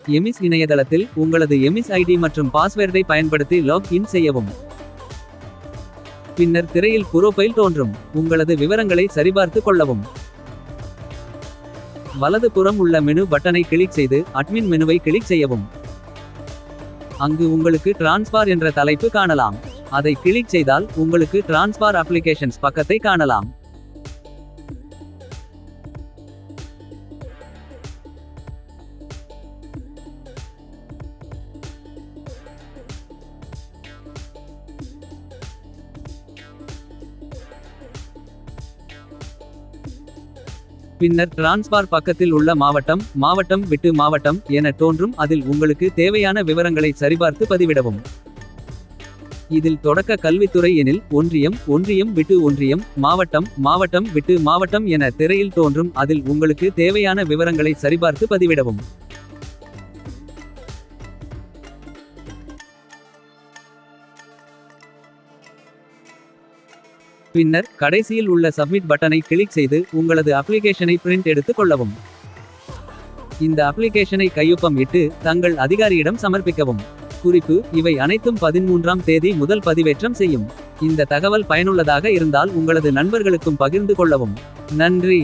EMIS இணையதளத்தில் உங்களது EMIS ID மற்றும் பாஸ்வேர்டை பயன்படுத்தி லாக் இன் செய்யவும். பின்னர் திரையில் புரோஃபைல் தோன்றும். உங்களது விவரங்களை சரிபார்த்து கொள்ளவும். வலது புறம் உள்ள மெனு பட்டனை கிளிக் செய்து அட்மின் மெனுவை கிளிக் செய்யவும். அங்கு உங்களுக்கு டிரான்ஸ்ஃபார் என்ற தலைப்பு காணலாம். அதை கிளிக் செய்தால் உங்களுக்கு டிரான்ஸ்ஃபார் அப்ளிகேஷன்ஸ் பக்கத்தை காணலாம். பின்னர் டிரான்ஸ்ஃபார் பக்கத்தில் உள்ள மாவட்டம் மாவட்டம் விட்டு மாவட்டம் என தோன்றும். அதில் உங்களுக்கு தேவையான விவரங்களை சரிபார்த்து பதிவிடவும். இதில் தொடக்க கல்வித்துறை எனில் ஒன்றியம் ஒன்றியம் விட்டு ஒன்றியம், மாவட்டம் மாவட்டம் விட்டு மாவட்டம் என திரையில் தோன்றும். அதில் உங்களுக்கு தேவையான விவரங்களை சரிபார்த்து பதிவிடவும். பின்னர் கடைசியில் உள்ள சப்மிட் பட்டனை கிளிக் செய்து உங்களது அப்ளிகேஷனை பிரிண்ட் எடுத்து கொள்ளவும். இந்த அப்ளிகேஷனை கையொப்பம் இட்டு தங்கள் அதிகாரியிடம் சமர்ப்பிக்கவும். குறிப்பு: இவை அனைத்தும் 13ஆம் தேதி முதல் பதிவேற்றம் செய்யும். இந்த தகவல் பயனுள்ளதாக இருந்தால் உங்களது நண்பர்களுக்கும் பகிர்ந்து கொள்ளவும். நன்றி.